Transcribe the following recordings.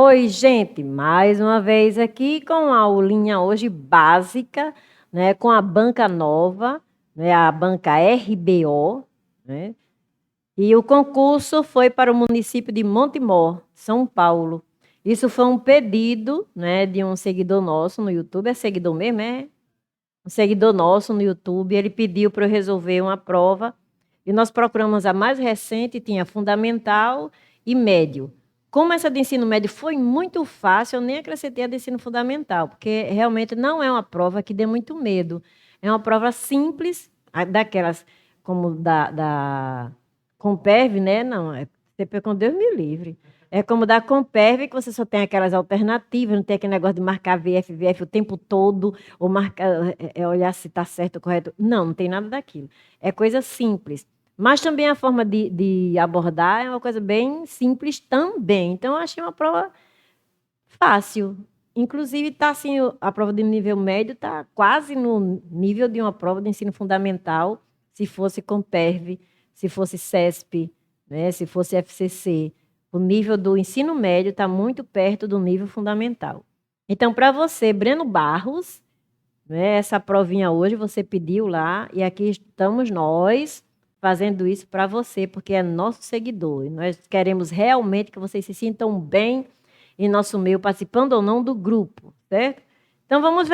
Oi, gente, mais uma vez aqui com a aulinha hoje básica, né, com a banca nova, né, a banca RBO, né, e o concurso foi para o município de Montemor, São Paulo. Isso foi um pedido, né, de um seguidor nosso no YouTube, é seguidor mesmo, é? Um seguidor nosso no YouTube, ele pediu para eu resolver uma prova, e nós procuramos a mais recente, tinha fundamental e médio. Como essa de ensino médio foi muito fácil, eu nem acrescentei a de ensino fundamental, porque realmente não é uma prova que dê muito medo. É uma prova simples, daquelas como da Comperv, né? Não, é CP com Deus me livre. É como da Comperv, que você só tem aquelas alternativas, não tem aquele negócio de marcar VF o tempo todo, ou marcar, olhar se está certo ou correto. Não, não tem nada daquilo. É coisa simples. Mas também a forma de abordar é uma coisa bem simples também. Então, eu achei uma prova fácil. Inclusive, tá assim, a prova de nível médio está quase no nível de uma prova de ensino fundamental, se fosse Comperv, se fosse CESP, né, se fosse FCC. O nível do ensino médio está muito perto do nível fundamental. Então, para você, Breno Barros, né, essa provinha hoje você pediu lá, e aqui estamos nós fazendo isso para você, porque é nosso seguidor. E nós queremos realmente que vocês se sintam bem em nosso meio, participando ou não do grupo, certo? Então, vamos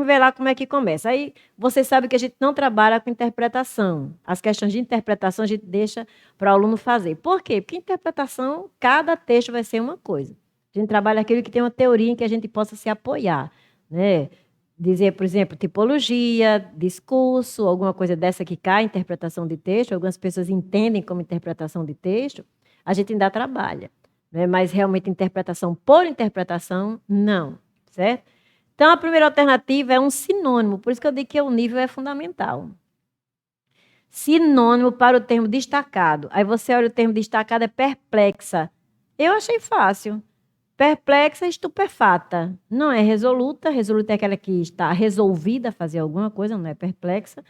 ver lá como é que começa. Aí, você sabe que a gente não trabalha com interpretação. As questões de interpretação a gente deixa para o aluno fazer. Por quê? Porque interpretação, cada texto vai ser uma coisa. A gente trabalha aquilo que tem uma teoria em que a gente possa se apoiar, né? Dizer, por exemplo, tipologia, discurso, alguma coisa dessa que cai, interpretação de texto, algumas pessoas entendem como interpretação de texto, a gente ainda trabalha, né? Mas realmente interpretação por interpretação, não, certo? Então, a primeira alternativa é um sinônimo, por isso que eu digo que o nível é fundamental. Sinônimo para o termo destacado. Aí você olha o termo destacado, é perplexa. Eu achei fácil. Perplexa, estupefata. Não é resoluta. Resoluta é aquela que está resolvida a fazer alguma coisa, não é perplexa.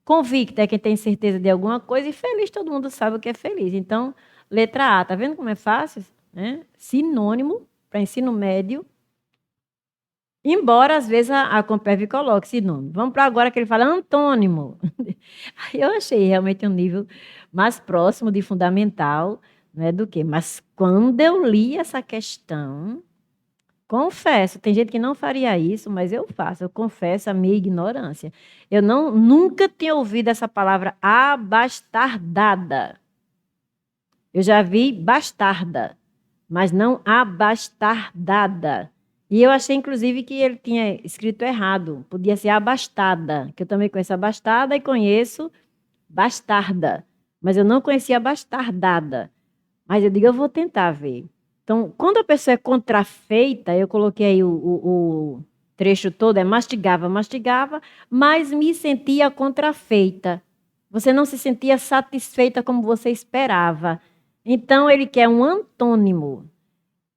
Convicta é quem tem certeza de alguma coisa. E feliz, todo mundo sabe o que é feliz. Então, letra A. Tá vendo como é fácil? Né? Sinônimo para ensino médio. Embora, às vezes, a Comperv coloque sinônimo. Vamos para agora que ele fala antônimo. Eu achei realmente um nível mais próximo de fundamental, né, do que. Mas quando eu li essa questão, confesso, tem gente que não faria isso, mas eu faço. Eu confesso a minha ignorância. Eu nunca tinha ouvido essa palavra abastardada. Eu já vi bastarda, mas não abastardada. E eu achei, inclusive, que ele tinha escrito errado. Podia ser abastada, que eu também conheço abastada e conheço bastarda. Mas eu não conhecia bastardada. Mas eu digo, eu vou tentar ver. Então, quando a pessoa é contrafeita, eu coloquei aí o trecho todo, é mastigava, mastigava, mas me sentia contrafeita. Você não se sentia satisfeita como você esperava. Então, ele quer um antônimo.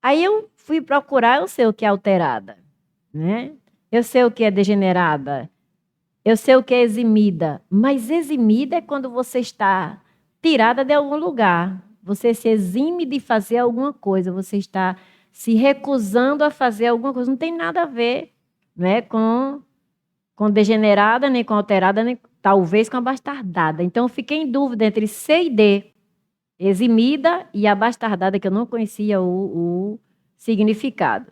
Aí eu fui procurar, eu sei o que é alterada, né? Eu sei o que é degenerada, eu sei o que é eximida, mas eximida é quando você está tirada de algum lugar. Você se exime de fazer alguma coisa, você está se recusando a fazer alguma coisa. Não tem nada a ver, né, com degenerada, nem com alterada, nem talvez com abastardada. Então, eu fiquei em dúvida entre C e D, eximida e abastardada, que eu não conhecia o significado.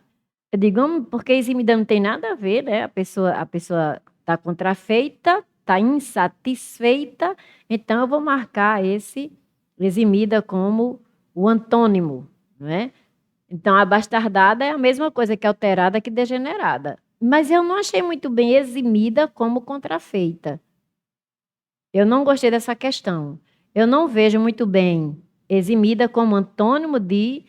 Eu digo, porque eximida não tem nada a ver, né? A pessoa está contrafeita, está insatisfeita, então eu vou marcar esse eximida como o antônimo, não é? Então, a bastardada é a mesma coisa que alterada que degenerada. Mas eu não achei muito bem eximida como contrafeita. Eu não gostei dessa questão. Eu não vejo muito bem eximida como antônimo de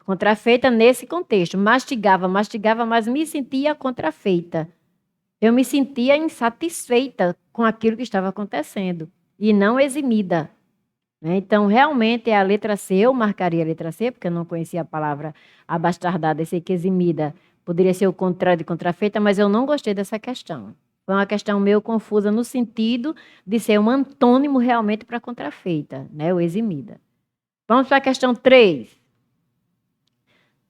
contrafeita nesse contexto. Mastigava, mastigava, mas me sentia contrafeita. Eu me sentia insatisfeita com aquilo que estava acontecendo e não eximida, né? Então, realmente, é a letra C. Eu marcaria a letra C, porque eu não conhecia a palavra abastardada. Eu sei que eximida poderia ser o contrário de contrafeita, mas eu não gostei dessa questão. Foi uma questão meio confusa no sentido de ser um antônimo realmente para contrafeita, né? O eximida. Vamos para a questão 3.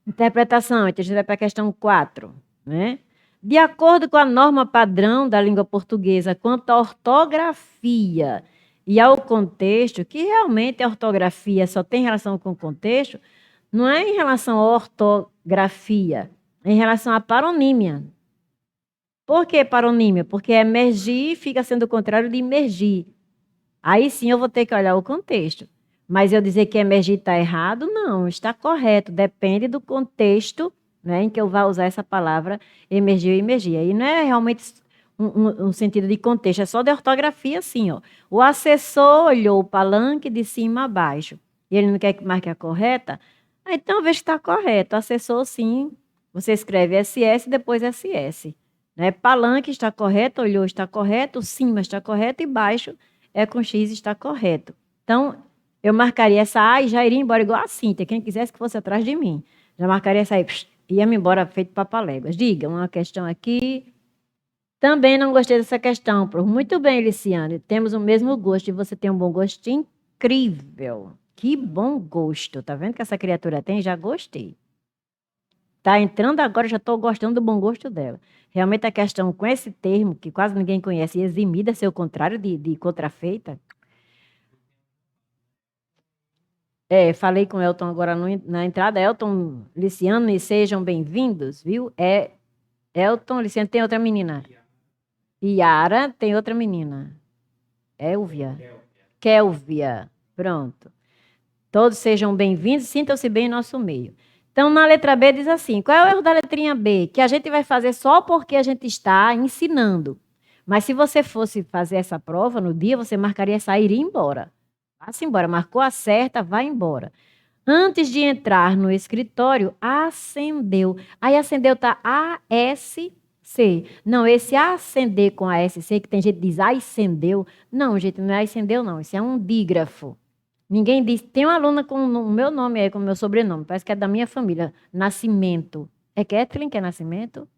Interpretação, então a gente vai para a questão 4, né? De acordo com a norma padrão da língua portuguesa quanto à ortografia e ao contexto, que realmente a ortografia só tem relação com o contexto, não é em relação à ortografia, é em relação à paronímia. Por que paronímia? Porque emergir fica sendo o contrário de imergir. Aí sim eu vou ter que olhar o contexto. Mas eu dizer que emergir está errado, não, está correto. Depende do contexto, né, em que eu vá usar essa palavra emergir ou imergir. Aí não é realmente um sentido de contexto, é só de ortografia, assim, ó. O assessor olhou o palanque de cima a baixo e ele não quer que marque a correta, então veja que está correto. Assessor, sim, você escreve SS, depois SS. Né? Palanque está correto, olhou está correto, cima está correto e baixo é com X está correto. Então, eu marcaria essa A e já iria embora igual a Cíntia, quem quisesse que fosse atrás de mim. Já marcaria essa aí, ia-me embora feito papaléguas. Diga, uma questão aqui. Também não gostei dessa questão, Pro. Muito bem, Liciane, temos o mesmo gosto e você tem um bom gosto incrível. Que bom gosto. Tá vendo que essa criatura tem? Já gostei. Tá entrando agora, já estou gostando do bom gosto dela. Realmente a questão com esse termo, que quase ninguém conhece, eximida, ser o contrário de contrafeita. Falei com o Elton agora na entrada. Elton, Liciano, e sejam bem-vindos, viu? Elton, Liciano, tem outra menina. Yara, tem outra menina. Elvia. Kélvia. Pronto. Todos sejam bem-vindos, sintam-se bem em nosso meio. Então, na letra B diz assim, qual é o erro da letrinha B? Que a gente vai fazer só porque a gente está ensinando. Mas se você fosse fazer essa prova no dia, você marcaria sair e ir embora. Vá-se embora, marcou a certa, vai embora. Antes de entrar no escritório, acendeu. Aí acendeu tá ASC. Não, esse acender com ASC, que tem gente que diz acendeu. Não, gente, não é acendeu, não. Isso é um dígrafo. Ninguém diz. Tem uma aluna com o meu nome aí, com o meu sobrenome. Parece que é da minha família. Nascimento. É Kathleen que é Nascimento?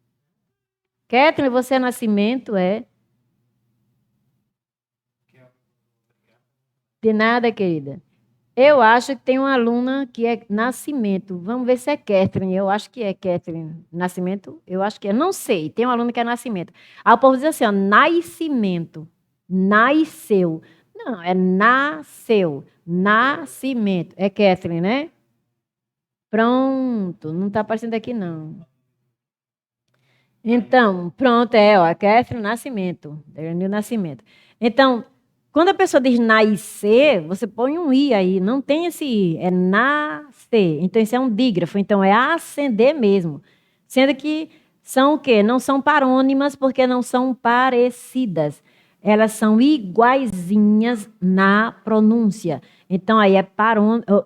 Kathleen, você é Nascimento? É? De nada, querida. Eu acho que tem uma aluna que é Nascimento. Vamos ver se é Kathleen. Eu acho que é Kathleen. Nascimento? Eu acho que é. Não sei. Tem uma aluna que é Nascimento. Aí o povo diz assim, ó, nascimento. Nasceu. Não, é nasceu. Nascimento. É Kathleen, né? Pronto. Não está aparecendo aqui, não. Então, pronto, ó. Kathleen Nascimento. Deranil Nascimento. Então, quando a pessoa diz nascer, você põe um i aí, não tem esse i, é nascer. Então, isso é um dígrafo, então é acender mesmo. Sendo que são o quê? Não são parônimas porque não são parecidas. Elas são iguaizinhas na pronúncia. Então, aí é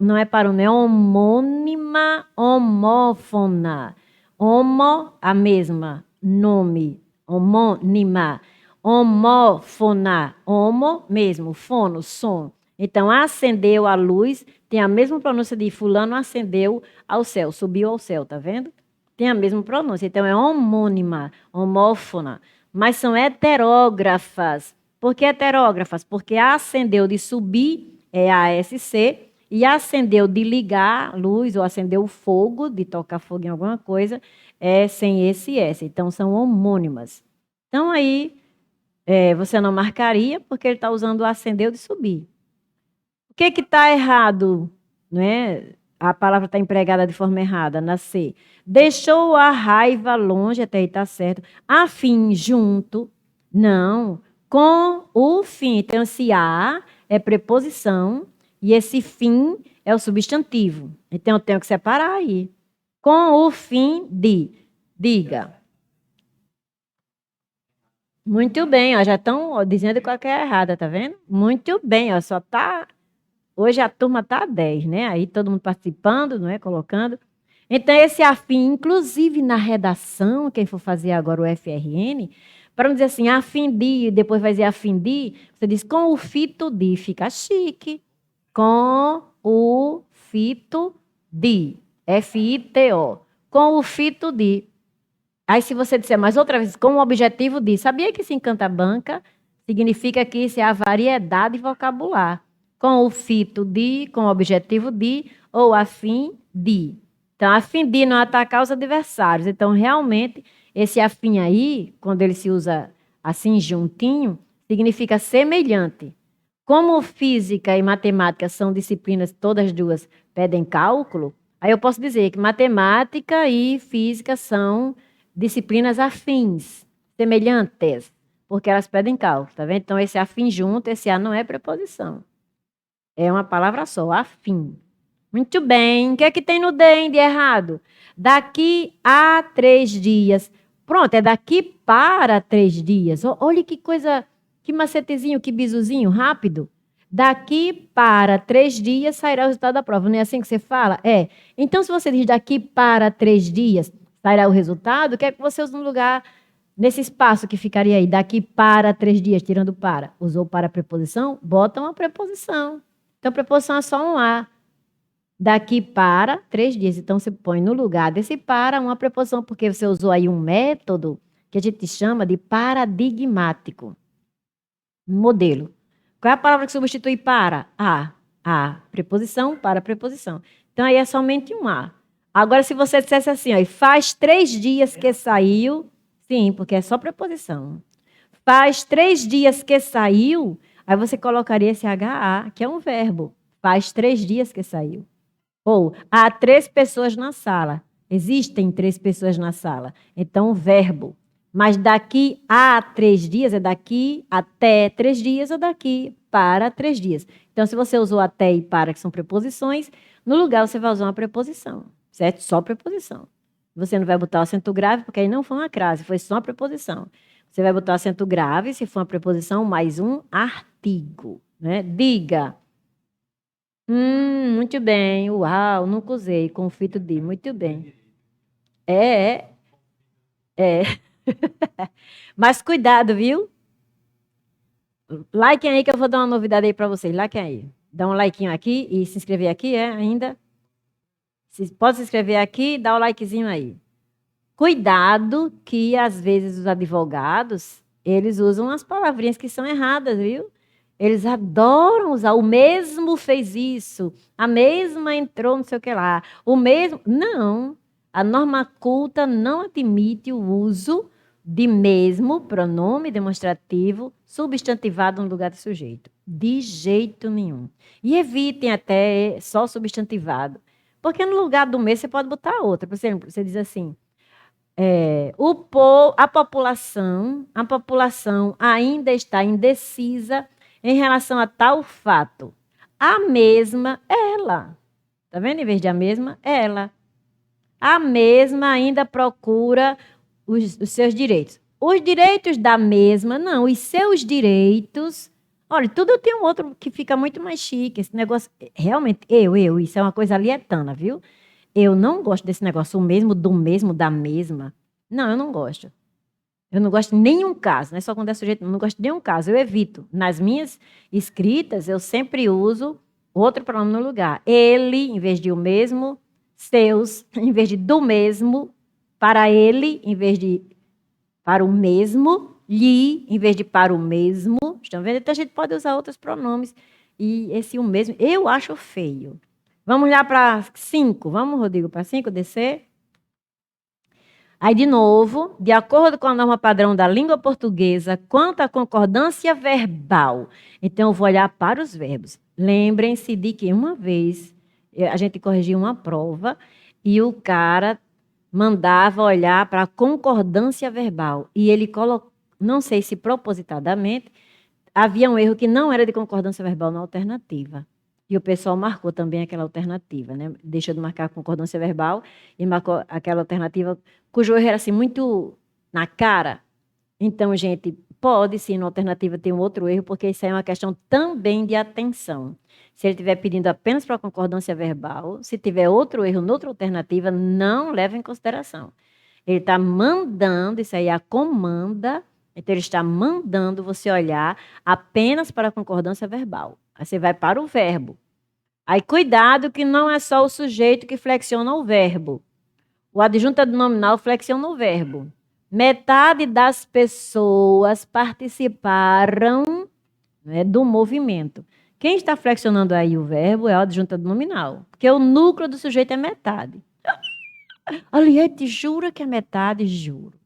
não é parônima, é homônima, homófona. Homo, a mesma, nome, homônima. Homófona, homo mesmo, fono, som. Então, acendeu a luz, tem a mesma pronúncia de fulano acendeu ao céu, subiu ao céu, tá vendo? Tem a mesma pronúncia, então é homônima, homófona. Mas são heterógrafas. Por que heterógrafas? Porque acendeu de subir é ASC e acendeu de ligar luz ou acendeu o fogo, de tocar fogo em alguma coisa, é sem esse S. Então, são homônimas. Então, aí você não marcaria porque ele está usando o acendeu de subir. O que está errado? Né? A palavra está empregada de forma errada, na C. Deixou a raiva longe, até aí está certo. A fim, junto. Não. Com o fim. Então, esse a é preposição e esse fim é o substantivo. Então, eu tenho que separar aí. Com o fim de. Diga. Muito bem, ó, já estão dizendo qual que é a errada, tá vendo? Muito bem, ó, só tá. Hoje a turma tá 10, né? Aí todo mundo participando, não é? Colocando. Então, esse afim, inclusive na redação, quem for fazer agora o FRN, para não dizer assim, afim de, depois vai dizer afim de, você diz com o fito de, fica chique. Com o fito de, F-I-T-O. Com o fito de. Aí, se você disser mais outra vez, com o objetivo de, sabia que se encanta banca significa que isso é a variedade vocabular. Com o fito de, com o objetivo de, ou a fim de. Então, a fim de não atacar os adversários. Então, realmente, esse a fim aí, quando ele se usa assim juntinho, significa semelhante. Como física e matemática são disciplinas, todas duas pedem cálculo, aí eu posso dizer que matemática e física são disciplinas afins, semelhantes, porque elas pedem cálculo, tá vendo? Então, esse afim junto, esse a não é preposição. É uma palavra só, afim. Muito bem. O que é que tem no DEM de errado? Daqui a 3 dias. Pronto, é daqui para 3 dias. Olha que coisa, que macetezinho, que bisuzinho, rápido. Daqui para 3 dias sairá o resultado da prova. Não é assim que você fala? É. Então, se você diz daqui para 3 dias sairá o resultado, o que é que você usa no lugar, nesse espaço que ficaria aí? Daqui para 3 dias, tirando para. Usou para a preposição? Bota uma preposição. Então, preposição é só um a. Daqui para 3 dias. Então, você põe no lugar desse para uma preposição, porque você usou aí um método que a gente chama de paradigmático. Um modelo. Qual é a palavra que substitui para? A. A. Preposição para preposição. Então, aí é somente um a. Agora, se você dissesse assim, ó, faz 3 dias que saiu. Sim, porque é só preposição. Faz 3 dias que saiu. Aí você colocaria esse HA, que é um verbo. Faz 3 dias que saiu. Ou, há 3 pessoas na sala. Existem 3 pessoas na sala. Então, o verbo. Mas daqui a 3 dias, é daqui até 3 dias ou daqui para 3 dias. Então, se você usou até e para, que são preposições, no lugar você vai usar uma preposição. Certo? Só preposição. Você não vai botar o acento grave, porque aí não foi uma crase, foi só uma preposição. Você vai botar o acento grave, se for uma preposição, mais um artigo. Né? Diga. Muito bem. Uau, nunca usei. Confito de. Muito bem. É. Mas cuidado, viu? Like aí que eu vou dar uma novidade aí para vocês. Like aí. Dá um like aqui e se inscrever aqui, ainda? Pode se inscrever aqui e dar o likezinho aí. Cuidado que, às vezes, os advogados, eles usam as palavrinhas que são erradas, viu? Eles adoram usar. O mesmo fez isso. A mesma entrou não sei o que lá. O mesmo... Não. A norma culta não admite o uso de mesmo, pronome demonstrativo, substantivado no lugar de sujeito. De jeito nenhum. E evitem até só substantivado. Porque no lugar do mesmo você pode botar outra. Por exemplo, você diz assim... a população ainda está indecisa em relação a tal fato. A mesma, ela. Está vendo? Em vez de a mesma, ela. A mesma ainda procura os seus direitos. Os direitos da mesma, não. Os seus direitos. Olha, tudo tem um outro que fica muito mais chique. Esse negócio, realmente, isso é uma coisa alietana, viu? Eu não gosto desse negócio, o mesmo, do mesmo, da mesma. Não, eu não gosto. Eu não gosto de nenhum caso, não é só quando é sujeito, não gosto de nenhum caso, eu evito. Nas minhas escritas, eu sempre uso outro pronome no lugar. Ele, em vez de o mesmo, seus, em vez de do mesmo, para ele, em vez de para o mesmo, lhe, em vez de para o mesmo. Estão vendo? Então, a gente pode usar outros pronomes. E esse o mesmo, eu acho feio. Vamos lá para 5. Vamos, Rodrigo, para 5, descer. Aí, de novo, de acordo com a norma padrão da língua portuguesa, quanto à concordância verbal. Então, eu vou olhar para os verbos. Lembrem-se de que uma vez a gente corrigia uma prova e o cara mandava olhar para a concordância verbal. E ele colocou, não sei se propositadamente, havia um erro que não era de concordância verbal na alternativa. E o pessoal marcou também aquela alternativa, né? Deixou de marcar a concordância verbal e marcou aquela alternativa cujo erro era assim, muito na cara. Então, gente, pode sim, na alternativa ter um outro erro, porque isso aí é uma questão também de atenção. Se ele estiver pedindo apenas para concordância verbal, se tiver outro erro noutra alternativa, não leva em consideração. Ele está mandando, isso aí é a comanda, então ele está mandando você olhar apenas para a concordância verbal. Aí você vai para o verbo. Aí cuidado que não é só o sujeito que flexiona o verbo. O adjunto do nominal flexiona o verbo. Metade das pessoas participaram, né, do movimento. Quem está flexionando aí o verbo é o adjunto do nominal, porque o núcleo do sujeito é metade. Aliete, jura que é metade? Juro.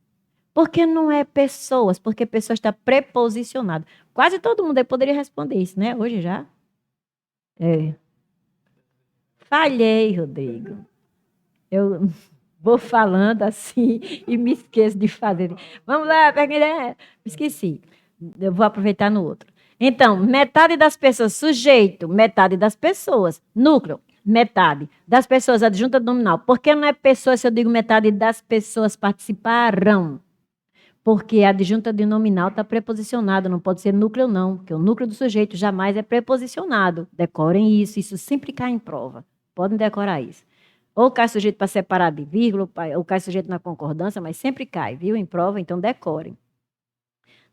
Porque não é pessoas, porque pessoa está preposicionado. Quase todo mundo aí poderia responder isso, né? Hoje já. É. Falhei, Rodrigo. Eu vou falando assim e me esqueço de fazer. Vamos lá, pergunta. Esqueci. Eu vou aproveitar no outro. Então, metade das pessoas, sujeito, metade das pessoas. Núcleo, metade das pessoas, adjunta nominal. Por que não é pessoa se eu digo metade das pessoas participarão? Porque a adjunta de nominal está preposicionada, não pode ser núcleo, não, porque o núcleo do sujeito jamais é preposicionado. Decorem isso, isso sempre cai em prova. Podem decorar isso. Ou cai sujeito para separar de vírgula, ou cai sujeito na concordância, mas sempre cai, viu? Em prova, então decorem.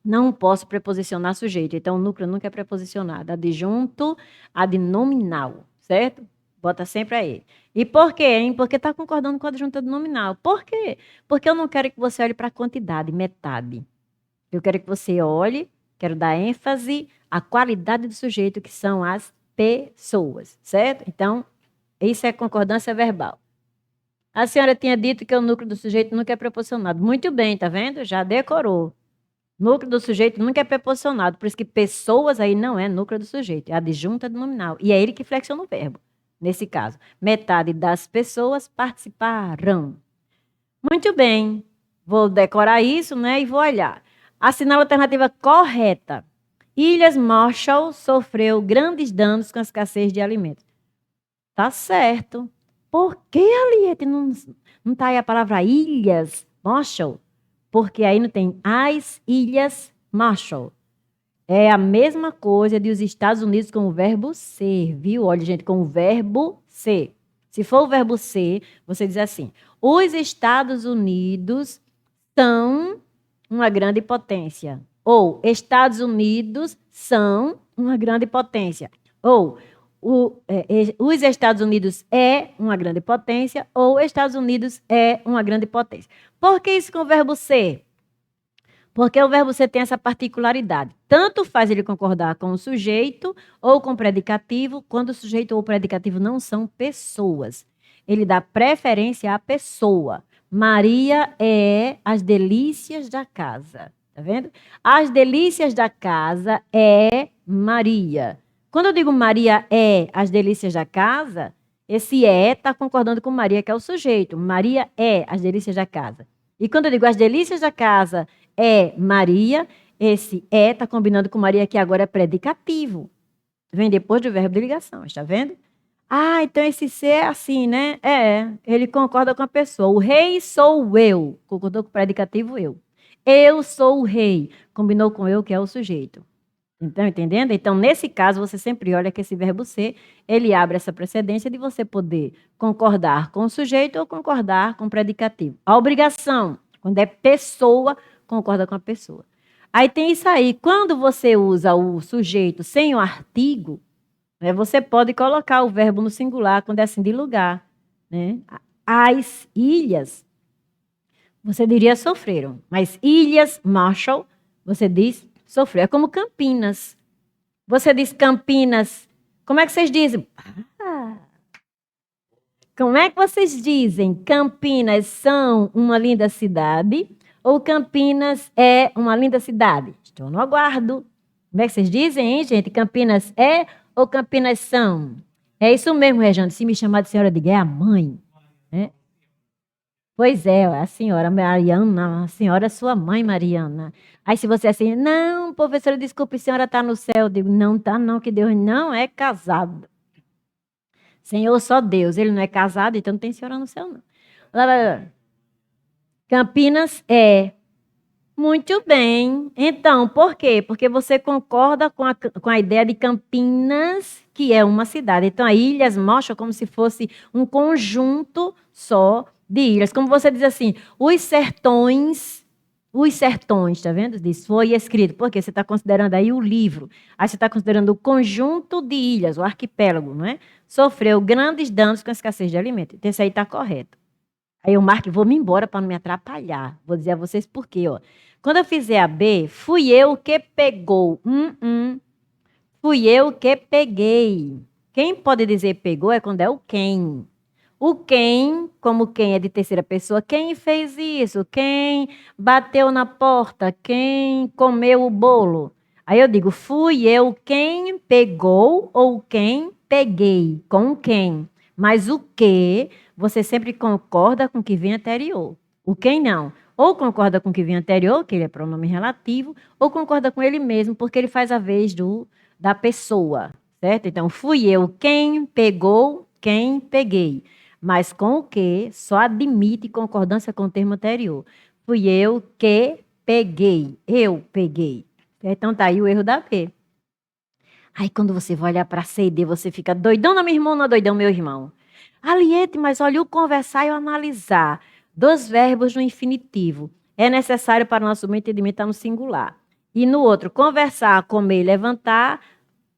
Não posso preposicionar sujeito, então o núcleo nunca é preposicionado. Adjunto, adnominal, certo? Bota sempre aí. E por quê, hein? Porque está concordando com a adjunta nominal. Por quê? Porque eu não quero que você olhe para a quantidade, metade. Eu quero que você olhe, quero dar ênfase à qualidade do sujeito, que são as pessoas, certo? Então, isso é concordância verbal. A senhora tinha dito que o núcleo do sujeito nunca é preposicionado. Muito bem, tá vendo? Já decorou. Núcleo do sujeito nunca é preposicionado, por isso que pessoas aí não é núcleo do sujeito, é adjunta do nominal. E é ele que flexiona o verbo, nesse caso. Metade das pessoas participarão. Muito bem, vou decorar isso, né, e vou olhar. Assinar a alternativa correta. Ilhas Marshall sofreu grandes danos com a escassez de alimentos. Tá certo. Por que, Aliette, não tá aí a palavra ilhas Marshall? Porque aí não tem as Ilhas Marshall. É a mesma coisa de os Estados Unidos com o verbo ser, viu? Olha, gente, com o verbo ser. Se for o verbo ser, você diz assim: os Estados Unidos são uma grande potência. Ou Estados Unidos são uma grande potência. Ou os Estados Unidos é uma grande potência. Ou Estados Unidos é uma grande potência. Por que isso com o verbo ser? Porque o verbo ser tem essa particularidade. Tanto faz ele concordar com o sujeito ou com o predicativo, quando o sujeito ou o predicativo não são pessoas. Ele dá preferência à pessoa. Maria é as delícias da casa. Tá vendo? As delícias da casa é Maria. Quando eu digo Maria é as delícias da casa, esse é está concordando com Maria, que é o sujeito. Maria é as delícias da casa. E quando eu digo as delícias da casa é Maria, esse é está combinando com Maria, que agora é predicativo. Vem depois do verbo de ligação, está vendo? Ah, então esse ser é assim, né? Ele concorda com a pessoa. O rei sou eu, concordou com o predicativo eu. Eu sou o rei, combinou com eu, que é o sujeito. Então, entendendo? Então, nesse caso, você sempre olha que esse verbo ser, ele abre essa precedência de você poder concordar com o sujeito ou concordar com o predicativo. A obrigação, quando é pessoa, concorda com a pessoa. Aí tem isso aí, quando você usa o sujeito sem o artigo, né, você pode colocar o verbo no singular, quando é assim de lugar. Né? As ilhas, você diria sofreram, mas ilhas Marshall, você diz sofreu. É como Campinas. Você diz Campinas. Como é que vocês dizem? Como é que vocês dizem? Campinas são uma linda cidade ou Campinas é uma linda cidade? Estou no aguardo. Como é que vocês dizem, hein, gente? Campinas é ou Campinas são? É isso mesmo, Rejane. Se me chamar de senhora, diga, é a mãe. Né? Pois é, a senhora Mariana, a senhora é sua mãe, Mariana. Aí se você é assim, não, professora, desculpe, a senhora está no céu. Eu digo, não está não, que Deus não é casado. Senhor, só Deus, ele não é casado, então não tem senhora no céu, não. Campinas é. Muito bem. Então, por quê? Porque você concorda com a ideia de Campinas, que é uma cidade. Então, a ilhas mostra como se fosse um conjunto só de ilhas. Como você diz assim, os sertões, tá vendo? Diz, foi escrito. Porque você está considerando aí o livro. Aí você está considerando o conjunto de ilhas, o arquipélago, não é? Sofreu grandes danos com a escassez de alimento. Então, isso aí está correto. Aí eu marco e vou me embora para não me atrapalhar. Vou dizer a vocês por quê, ó. Quando eu fizer a B, fui eu que pegou. Fui eu que peguei. Quem pode dizer pegou é quando é o quem. O quem, como quem é de terceira pessoa, quem fez isso? Quem bateu na porta? Quem comeu o bolo? Aí eu digo, fui eu quem pegou ou quem peguei? Com quem? Mas o que, você sempre concorda com o que vem anterior. O quem não. Ou concorda com o que vem anterior, que ele é pronome relativo, ou concorda com ele mesmo, porque ele faz a vez da pessoa, certo? Então, fui eu quem pegou, quem peguei. Mas com o que só admite concordância com o termo anterior. Fui eu que peguei. Eu peguei. Então, tá aí o erro da B. Aí, quando você vai olhar para C e D, você fica doidão na minha irmã ou não doidão, meu irmão? Aliete, mas olha o conversar e o analisar. Dois verbos no infinitivo. É necessário para o nosso entendimento estar no singular. E no outro, conversar, comer e levantar.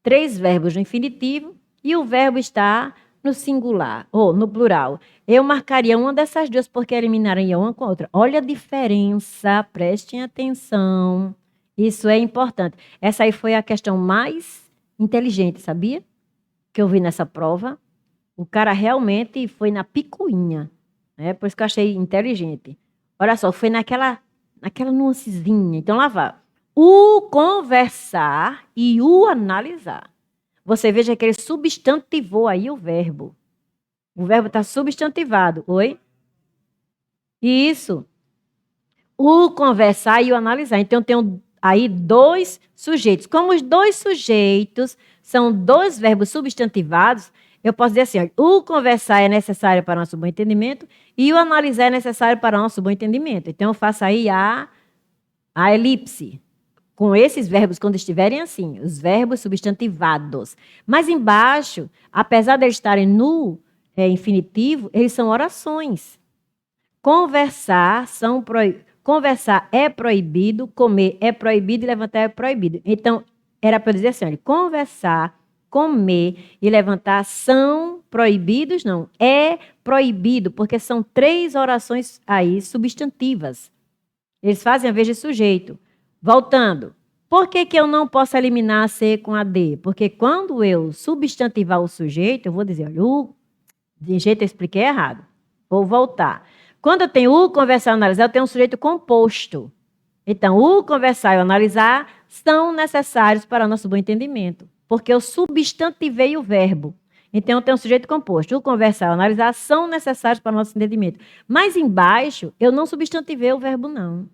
3 verbos no infinitivo e o verbo está no singular, ou no plural. Eu marcaria uma dessas duas porque eliminaria uma com a outra. Olha a diferença, prestem atenção. Isso é importante. Essa aí foi a questão mais inteligente, sabia? Que eu vi nessa prova. O cara realmente foi na picuinha, né? Por isso que eu achei inteligente. Olha só, foi naquela nuancezinha. Então lá vai. O conversar e o analisar. Você veja que ele substantivou aí o verbo. O verbo está substantivado. Oi? Isso. O conversar e o analisar. Então, tem aí 2 sujeitos. Como os 2 sujeitos são 2 verbos substantivados, eu posso dizer assim, olha, o conversar é necessário para o nosso bom entendimento e o analisar é necessário para o nosso bom entendimento. Então, eu faço aí a elipse. Com esses verbos, quando estiverem assim, os verbos substantivados. Mas embaixo, apesar de eles estarem no infinitivo, eles são orações. Conversar é proibido, comer é proibido e levantar é proibido. Então, era para dizer assim, olha, conversar, comer e levantar são proibidos? Não, é proibido, porque são 3 orações aí substantivas. Eles fazem a vez de sujeito. Voltando. Por que eu não posso eliminar a C com a D? Porque quando eu substantivar o sujeito, eu vou dizer, olha, de jeito eu expliquei errado. Vou voltar. Quando eu tenho o conversar e analisar, eu tenho um sujeito composto. Então, o conversar e o analisar são necessários para o nosso bom entendimento. Porque eu substantivei o verbo. Então, eu tenho um sujeito composto. O conversar e o analisar são necessários para o nosso entendimento. Mas embaixo, eu não substantivei o verbo, não.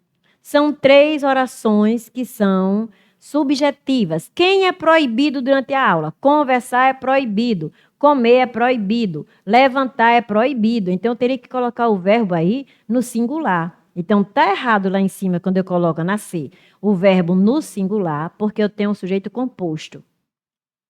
São 3 orações que são subjetivas. Quem é proibido durante a aula? Conversar é proibido. Comer é proibido. Levantar é proibido. Então, eu teria que colocar o verbo aí no singular. Então, está errado lá em cima, quando eu coloco na C, o verbo no singular, porque eu tenho um sujeito composto.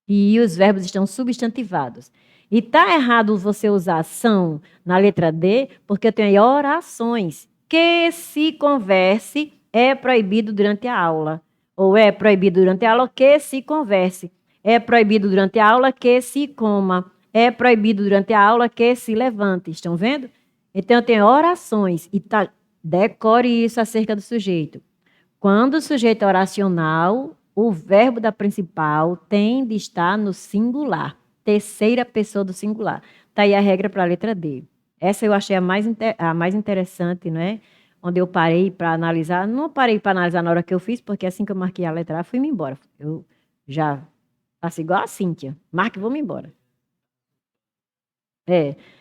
E os verbos estão substantivados. E está errado você usar são na letra D, porque eu tenho aí orações. Que se converse é proibido durante a aula. Ou é proibido durante a aula que se converse. É proibido durante a aula que se coma. É proibido durante a aula que se levante. Estão vendo? Então, eu tenho orações. E decore isso acerca do sujeito. Quando o sujeito é oracional, o verbo da principal tem de estar no singular. Terceira pessoa do singular. Está aí a regra para a letra D. Essa eu achei a mais interessante, não é? Onde eu parei para analisar. Não parei para analisar na hora que eu fiz, porque assim que eu marquei a letra A, fui-me embora. Eu já faço igual a Cíntia. Marque e vou-me embora.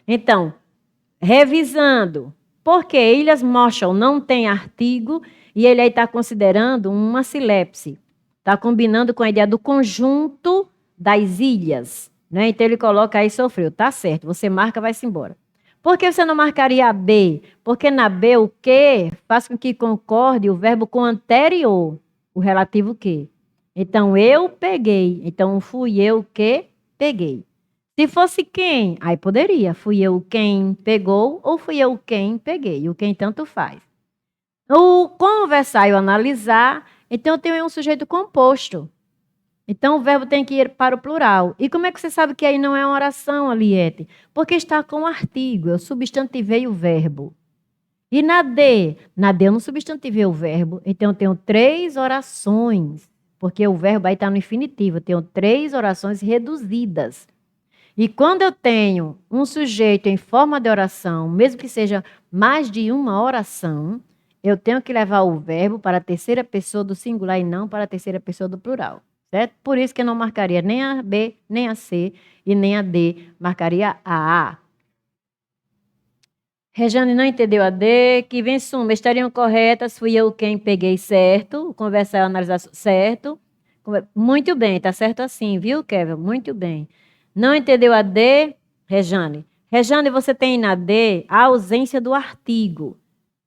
Então, revisando. Porque Ilhas Marshall não tem artigo e ele aí está considerando uma silepse. Está combinando com a ideia do conjunto das ilhas. Né? Então ele coloca aí sofreu. Tá certo, você marca, vai-se embora. Por que você não marcaria a B? Porque na B o que faz com que concorde o verbo com o anterior, o relativo que. Então eu peguei. Então fui eu que peguei. Se fosse quem, aí poderia. Fui eu quem pegou ou fui eu quem peguei. O quem tanto faz. O conversar e o analisar, então eu tenho um sujeito composto. Então o verbo tem que ir para o plural. E como é que você sabe que aí não é uma oração, Aliete? Porque está com o artigo, eu substantivei o verbo. E na D? Na D eu não substantivei o verbo, então eu tenho 3 orações. Porque o verbo aí está no infinitivo, eu tenho 3 orações reduzidas. E quando eu tenho um sujeito em forma de oração, mesmo que seja mais de uma oração, eu tenho que levar o verbo para a terceira pessoa do singular e não para a terceira pessoa do plural, certo? Por isso que eu não marcaria nem a B, nem a C e nem a D, marcaria a A. Rejane não entendeu a D, que vem suma, estariam corretas, fui eu quem peguei certo, conversar e analisar certo. Muito bem, tá certo assim, viu, Kevin? Muito bem. Não entendeu a D, Rejane? Rejane, você tem na D a ausência do artigo.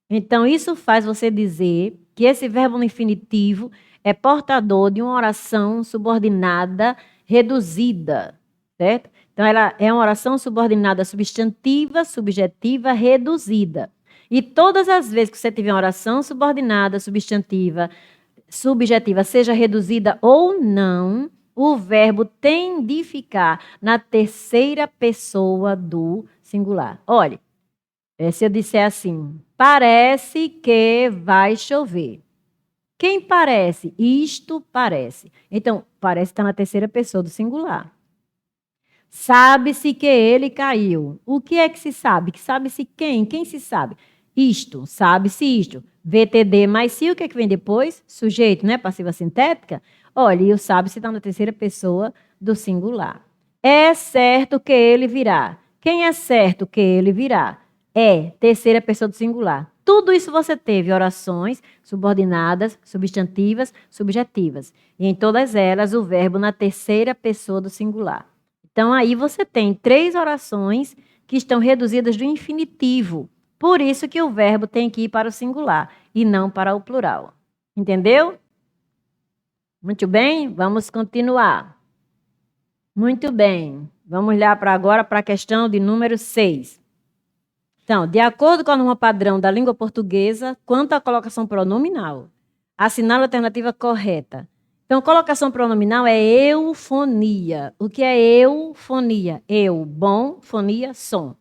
Então, isso faz você dizer que esse verbo no infinitivo é portador de uma oração subordinada reduzida, certo? Então, ela é uma oração subordinada substantiva, subjetiva, reduzida. E todas as vezes que você tiver uma oração subordinada, substantiva, subjetiva, seja reduzida ou não, o verbo tem de ficar na terceira pessoa do singular. Olhe, se eu disser assim, parece que vai chover. Quem parece? Isto parece. Então, parece estar na terceira pessoa do singular. Sabe-se que ele caiu. O que é que se sabe? Que sabe-se quem? Quem se sabe? Isto, sabe-se isto. VTD mais se, o que é que vem depois? Sujeito, né? Passiva sintética. Olha, e o sabe-se está na terceira pessoa do singular. É certo que ele virá. Quem é certo que ele virá? É, terceira pessoa do singular. Tudo isso você teve orações subordinadas, substantivas, subjetivas. E em todas elas, o verbo na terceira pessoa do singular. Então, aí você tem 3 orações que estão reduzidas do infinitivo. Por isso que o verbo tem que ir para o singular e não para o plural. Entendeu? Muito bem, vamos continuar. Muito bem. Vamos lá agora para a questão de número 6. Então, de acordo com a norma padrão da língua portuguesa, quanto à colocação pronominal, assinale a alternativa correta. Então, colocação pronominal é eufonia. O que é eufonia? Eu, bom, fonia, som.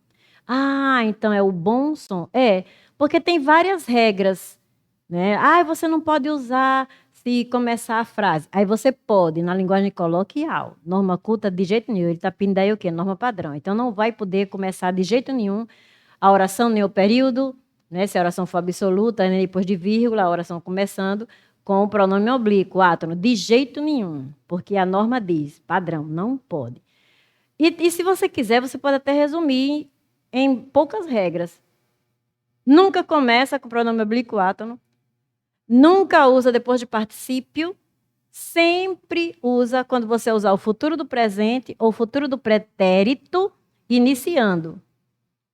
Ah, então é o bom som. É, porque tem várias regras, né? Ah, você não pode usar se começar a frase. Aí você pode, na linguagem coloquial. Norma culta, de jeito nenhum. Ele está pedindo aí o quê? Norma padrão. Então, não vai poder começar de jeito nenhum a oração nem o período, né? Se a oração for absoluta, né? Depois de vírgula, a oração começando com o pronome oblíquo, átono, de jeito nenhum, porque a norma diz, padrão, não pode. E se você quiser, você pode até resumir em poucas regras. Nunca começa com o pronome oblíquo, átono, nunca usa depois de particípio, sempre usa quando você usar o futuro do presente ou o futuro do pretérito, iniciando.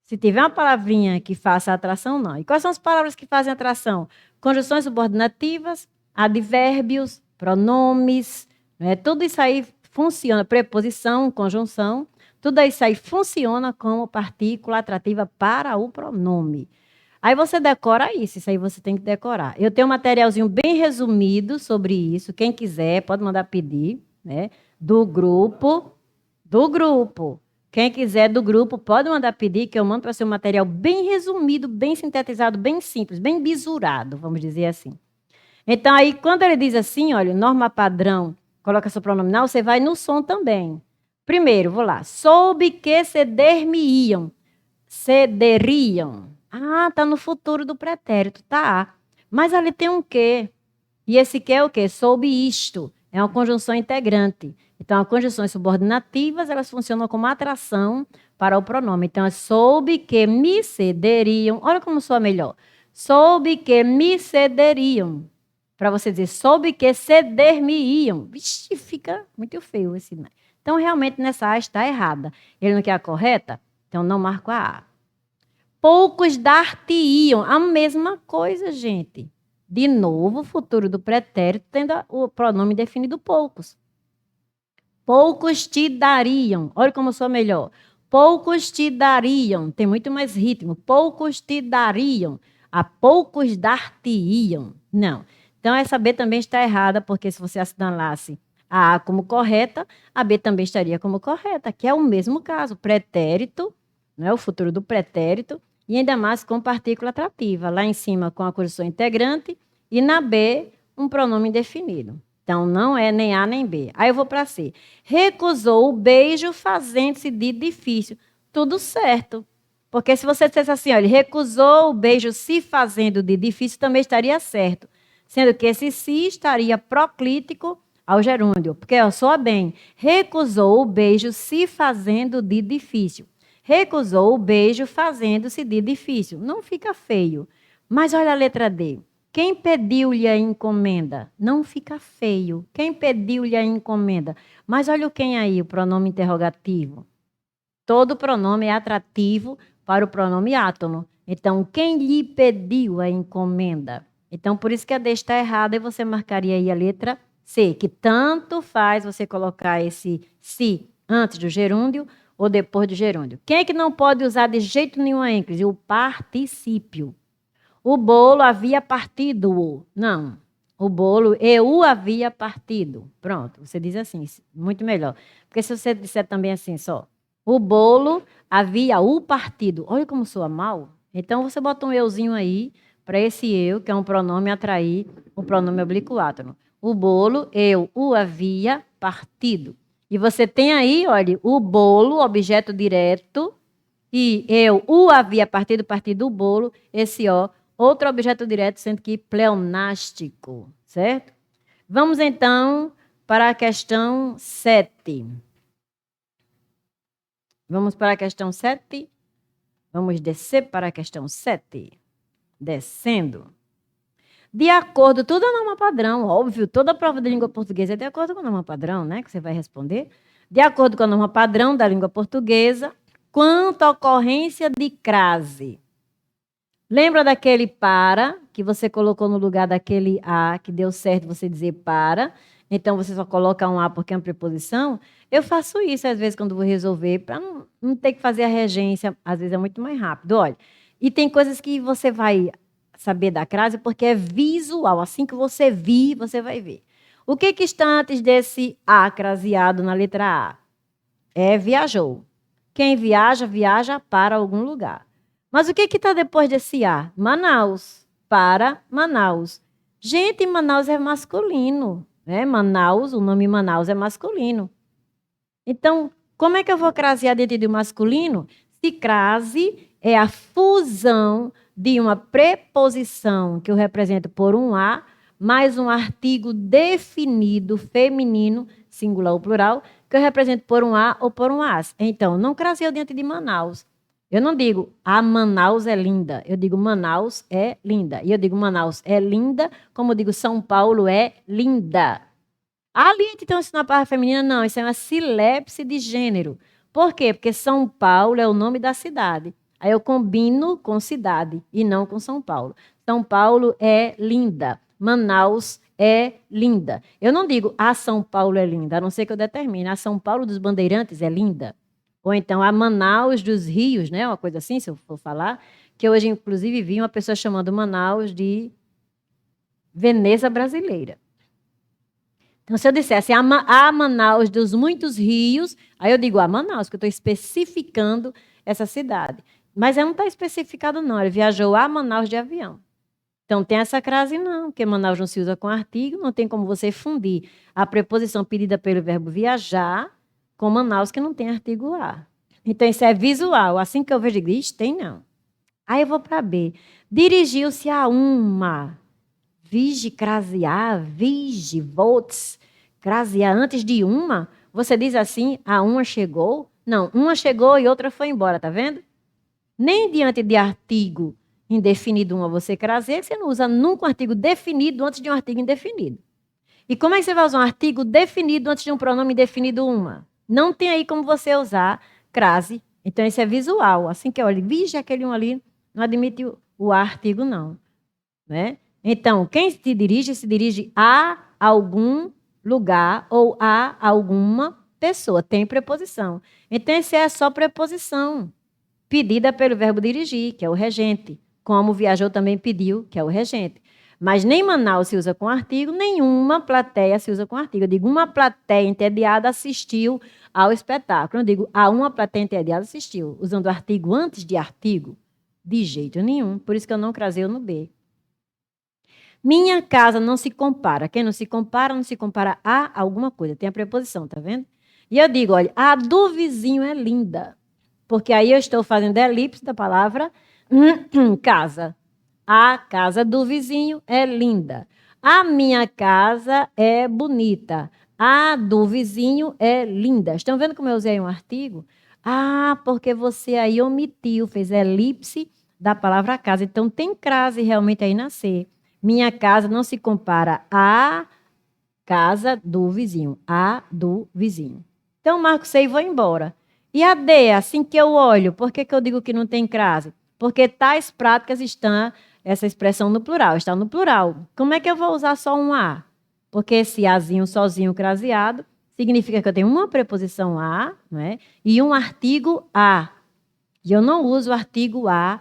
Se tiver uma palavrinha que faça atração, não. E quais são as palavras que fazem atração? Conjunções subordinativas, advérbios, pronomes, né? Tudo isso aí funciona, preposição, conjunção, tudo isso aí funciona como partícula atrativa para o pronome. Aí você decora isso aí você tem que decorar. Eu tenho um materialzinho bem resumido sobre isso, quem quiser pode mandar pedir, né? Do grupo. Quem quiser do grupo pode mandar pedir, que eu mando para ser um material bem resumido, bem sintetizado, bem simples, bem bisurado, vamos dizer assim. Então, aí, quando ele diz assim, olha, norma padrão, coloca seu pronominal, você vai no som também. Primeiro, vou lá. Soube que ceder-me-iam. Cederiam. Ah, tá no futuro do pretérito, tá. Mas ali tem um que. E esse que é o quê? Soube isto. É uma conjunção integrante. Então, as conjunções subordinativas, elas funcionam como atração para o pronome. Então, é soube que me cederiam. Olha como soa melhor. Soube que me cederiam. Para você dizer, soube que ceder-me-iam. Vixe, fica muito feio esse. Então, realmente, nessa A está errada. Ele não quer a correta? Então, não marco a A. Poucos dar-te-iam. A mesma coisa, gente. De novo, o futuro do pretérito tendo o pronome definido poucos. Poucos te dariam. Olha como sou melhor. Poucos te dariam. Tem muito mais ritmo. Poucos te dariam. A poucos dar-te-iam. Não. Então, essa B também está errada, porque se você assinalasse a A como correta, a B também estaria como correta, que é o mesmo caso. Pretérito, né, o futuro do pretérito, e ainda mais com partícula atrativa. Lá em cima, com a conjunção integrante, e na B, um pronome indefinido. Então, não é nem A nem B. Aí eu vou para C. Recusou o beijo fazendo-se de difícil. Tudo certo. Porque se você dissesse assim, olha, recusou o beijo se fazendo de difícil, também estaria certo. Sendo que esse se estaria proclítico ao gerúndio. Porque, ó, soa bem. Recusou o beijo se fazendo de difícil. Recusou o beijo fazendo-se de difícil. Não fica feio. Mas olha a letra D. Quem pediu-lhe a encomenda? Não fica feio. Quem pediu-lhe a encomenda? Mas olha o quem aí, o pronome interrogativo. Todo pronome é atrativo para o pronome átono. Então, quem lhe pediu a encomenda? Então, por isso que a D está errada e você marcaria aí a letra C, que tanto faz você colocar esse se antes do gerúndio ou depois do gerúndio. Quem é que não pode usar de jeito nenhum a ênclise? O particípio. O bolo havia partido. Não. O bolo, eu havia partido. Pronto, você diz assim, muito melhor. Porque se você disser também assim só, o bolo havia o partido. Olha como soa mal. Então, você bota um euzinho aí, para esse eu, que é um pronome atrair, o pronome oblíquo átono. O bolo, eu o havia partido. E você tem aí, olha, o bolo, objeto direto, e eu o havia partido o bolo, esse ó, outro objeto direto, sendo que pleonástico, certo? Vamos então para a questão 7. Vamos para a questão 7. Vamos descer para a questão 7. Descendo. De acordo, tudo é norma padrão, óbvio, toda prova de língua portuguesa é de acordo com a norma padrão, né? Que você vai responder. De acordo com a norma padrão da língua portuguesa, quanto à ocorrência de crase. Lembra daquele para, que você colocou no lugar daquele a, que deu certo você dizer para, então você só coloca um a porque é uma preposição? Eu faço isso às vezes quando vou resolver, para não ter que fazer a regência, às vezes é muito mais rápido. Olha, e tem coisas que você vai saber da crase porque é visual, assim que você vir, você vai ver. O que está antes desse a craseado na letra A? É viajou. Quem viaja, viaja para algum lugar. Mas o que está depois desse A? Manaus. Para Manaus. Gente, Manaus é masculino. Né? Manaus, o nome Manaus é masculino. Então, como é que eu vou crasear dentro de masculino? Se crase é a fusão de uma preposição que eu represento por um A, mais um artigo definido feminino, singular ou plural, que eu represento por um A ou por um As. Então, não craseio dentro de Manaus. Eu não digo, a Manaus é linda. Eu digo, Manaus é linda. E eu digo, Manaus é linda, como eu digo, São Paulo é linda. Ali, então, isso na palavra feminina, não. Isso é uma silepse de gênero. Por quê? Porque São Paulo é o nome da cidade. Aí eu combino com cidade e não com São Paulo. São Paulo é linda. Manaus é linda. Eu não digo, a São Paulo é linda, a não ser que eu determine. A São Paulo dos Bandeirantes é linda. Ou então a Manaus dos Rios, né? Uma coisa assim, se eu for falar. Que hoje, inclusive, vi uma pessoa chamando Manaus de Veneza brasileira. Então, se eu dissesse a Manaus dos muitos rios, aí eu digo a Manaus, que eu estou especificando essa cidade. Mas ela não está especificado, não. Ele viajou a Manaus de avião. Então, tem essa crase, não, porque Manaus não se usa com artigo, não tem como você fundir a preposição pedida pelo verbo viajar com Manaus, que não tem artigo A. Então, isso é visual. Assim que eu vejo, digo, tem não. Aí eu vou para B. Dirigiu-se a uma. Vige, crasear, vige, volts, crasear antes de uma. Você diz assim, a uma chegou. Não, uma chegou e outra foi embora, tá vendo? Nem diante de artigo indefinido uma você craseia, você não usa nunca um artigo definido antes de um artigo indefinido. E como é que você vai usar um artigo definido antes de um pronome indefinido uma? Não tem aí como você usar crase. Então, isso é visual. Assim que eu olho, vige aquele um ali, não admite o artigo, não. Né? Então, quem se dirige a algum lugar ou a alguma pessoa. Tem preposição. Então, esse é só preposição pedida pelo verbo dirigir, que é o regente. Como viajou também pediu, que é o regente. Mas nem Manaus se usa com artigo, nenhuma plateia se usa com artigo. Eu digo, uma plateia entediada assistiu ao espetáculo. Eu digo, a uma plateia entediada assistiu. Usando artigo antes de artigo? De jeito nenhum. Por isso que eu não craseio no B. Minha casa não se compara. Quem não se compara, não se compara a alguma coisa. Tem a preposição, tá vendo? E eu digo, olha, a do vizinho é linda. Porque aí eu estou fazendo elipse da palavra casa. A casa do vizinho é linda. A minha casa é bonita. A do vizinho é linda. Estão vendo como eu usei um artigo? Ah, porque você aí omitiu, fez elipse da palavra casa. Então tem crase realmente aí nascer. Minha casa não se compara à casa do vizinho. A do vizinho. Então, marco C e vou embora. E a D, assim que eu olho, por que eu digo que não tem crase? Porque tais práticas estão, essa expressão no plural, está no plural. Como é que eu vou usar só um A? Porque esse Azinho sozinho craseado significa que eu tenho uma preposição a, né, e um artigo a. E eu não uso o artigo a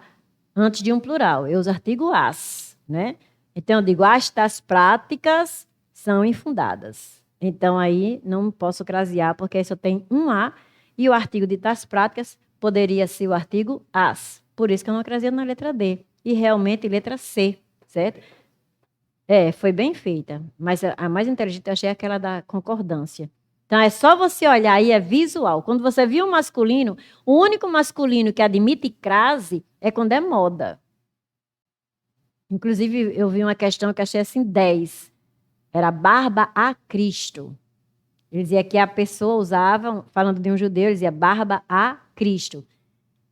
antes de um plural, eu uso o artigo as, né? Então eu digo, estas práticas são infundadas. Então aí não posso crasear porque aí só tem um a e o artigo de tais práticas poderia ser o artigo as. Por isso que eu não craseio na letra D. E realmente letra C, certo? É, foi bem feita. Mas a mais inteligente eu achei aquela da concordância. Então é só você olhar aí, é visual. Quando você viu um masculino, o único masculino que admite crase é quando é moda. Inclusive, eu vi uma questão que achei assim 10. Era barba a Cristo. Ele dizia que a pessoa usava, falando de um judeu, ele dizia barba a Cristo.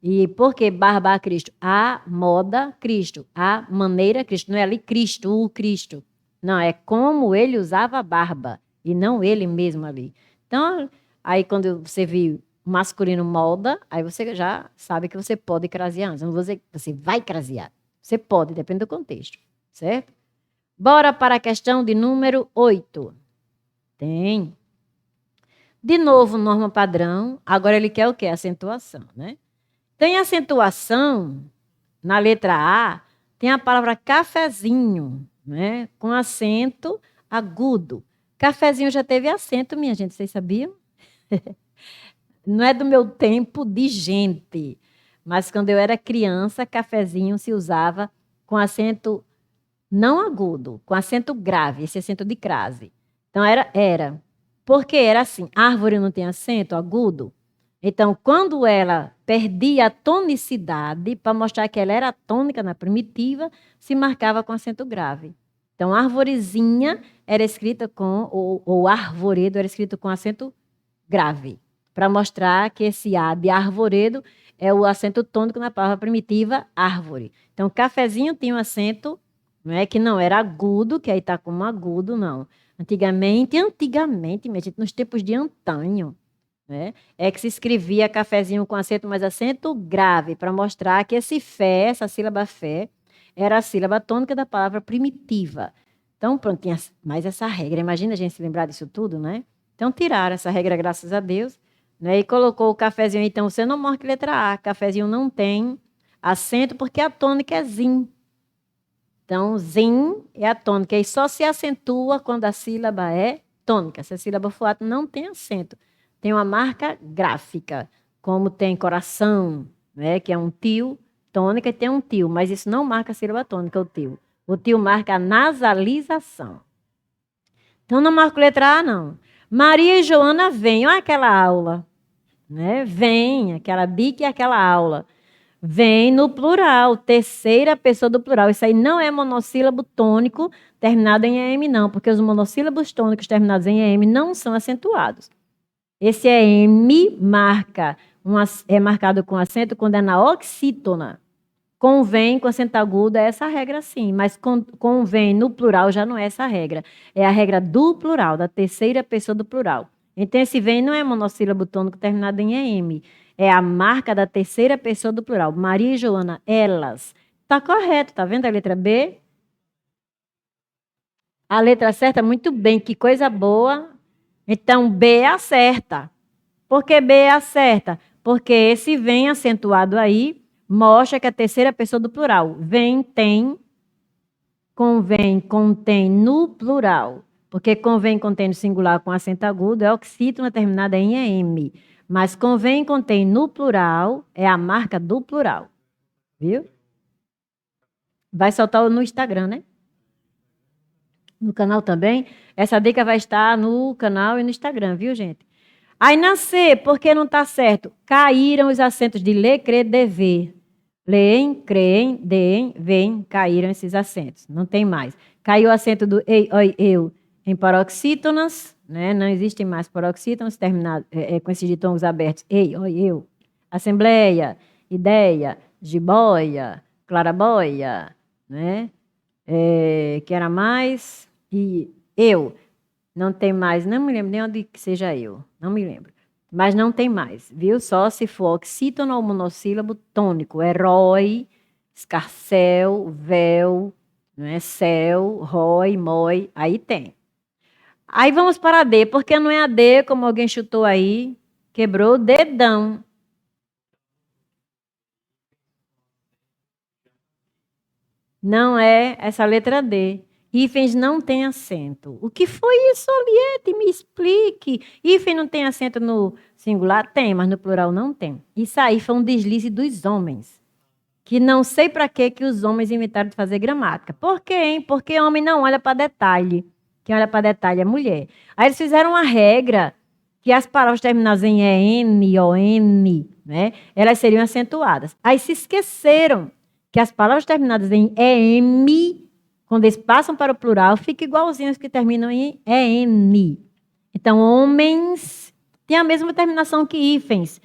E por que barba a Cristo? A moda Cristo, a maneira Cristo. Não é ali Cristo, o Cristo. Não, é como ele usava a barba e não ele mesmo ali. Então, aí quando você viu masculino moda, aí você já sabe que você pode crasear. Não vou dizer que você vai crasear. Você pode, depende do contexto, certo? Bora para a questão de número 8. Tem. De novo, norma padrão. Agora ele quer o quê? Acentuação, né? Tem acentuação na letra A, tem a palavra cafezinho, né? Com acento agudo. Cafezinho já teve acento, minha gente, vocês sabiam? Não é do meu tempo de gente, mas quando eu era criança, cafezinho se usava com acento não agudo, com acento grave, esse acento de crase. Então era. Porque era assim, árvore não tem acento agudo? Então, quando ela perdia a tonicidade, para mostrar que ela era tônica na primitiva, se marcava com acento grave. Então, arvorezinha era escrita com, ou arvoredo era escrito com acento grave, para mostrar que esse A de arvoredo é o acento tônico na palavra primitiva árvore. Então, cafezinho tinha um acento, não é que não era agudo, que aí está como agudo, não. Antigamente, minha gente, nos tempos de antanho, né, é que se escrevia cafezinho com acento, mas acento grave, para mostrar que esse fé, essa sílaba fé, era a sílaba tônica da palavra primitiva. Então, pronto, tinha mais essa regra. Imagina a gente se lembrar disso tudo, né? Então, tiraram essa regra, graças a Deus, né? E colocou o cafezinho. Então, você não marca letra A. Cafezinho não tem acento, porque a tônica é zin. Então, zin é a tônica. E só se acentua quando a sílaba é tônica. Se a sílaba for ato, não tem acento. Tem uma marca gráfica, como tem coração, né? Que é um tio, tônica, e tem um tio. Mas isso não marca a sílaba tônica, o tio. O tio marca a nasalização. Então, não marco letra A, não. Maria e Joana vêm, olha aquela aula, né? Vem, aquela bique e aquela aula. Vem no plural, terceira pessoa do plural. Isso aí não é monossílabo tônico terminado em EM, não, porque os monossílabos tônicos terminados em EM não são acentuados. Esse EM é marcado com acento quando é na oxítona. Convém com acento agudo é essa regra sim, mas convém no plural já não é essa regra. É a regra do plural, da terceira pessoa do plural. Então esse vem não é monossílabo tônico terminado em EM, é a marca da terceira pessoa do plural. Maria e Joana, elas. Tá correto, tá vendo a letra B? A letra certa, muito bem, que coisa boa. Então B acerta. Por que B é a certa? Porque esse vem acentuado aí mostra que a terceira pessoa do plural. Vem, tem, convém, contém no plural. Porque convém, contém no singular com acento agudo é oxítona terminada em EM. Mas convém, contém no plural é a marca do plural. Viu? Vai soltar no Instagram, né? No canal também. Essa dica vai estar no canal e no Instagram, viu, gente? Aí na C, porque não está certo? Caíram os acentos de ler, crer, dever. Leem, creem, deem, veem, caíram esses acentos. Não tem mais. Caiu o acento do ei, oi, eu em paroxítonas, né? Não existem mais paroxítonas terminados com esses ditongos abertos. Ei, oi, eu. Assembleia, ideia, jiboia, clarabóia, né? Que era mais? E eu. Não tem mais, não me lembro nem onde que seja eu, não me lembro. Mas não tem mais, viu? Só se for oxítono ou monossílabo tônico. Herói, escarcel, véu, né? Céu, rói, mói, aí tem. Aí vamos para a D, porque não é a D, como alguém chutou aí, quebrou o dedão. Não é essa letra D. Hífens não tem acento. O que foi isso, Oliette? Me explique. Hífen não tem acento no singular? Tem, mas no plural não tem. Isso aí foi um deslize dos homens. Que não sei para que os homens inventaram de fazer gramática. Por quê, hein? Porque homem não olha para detalhe. Quem olha para detalhe é mulher. Aí eles fizeram uma regra que as palavras terminadas em EN ou N, né? Elas seriam acentuadas. Aí se esqueceram que as palavras terminadas em EM, quando eles passam para o plural, ficam igualzinhos que terminam em EN. Então, homens têm a mesma terminação que hífens.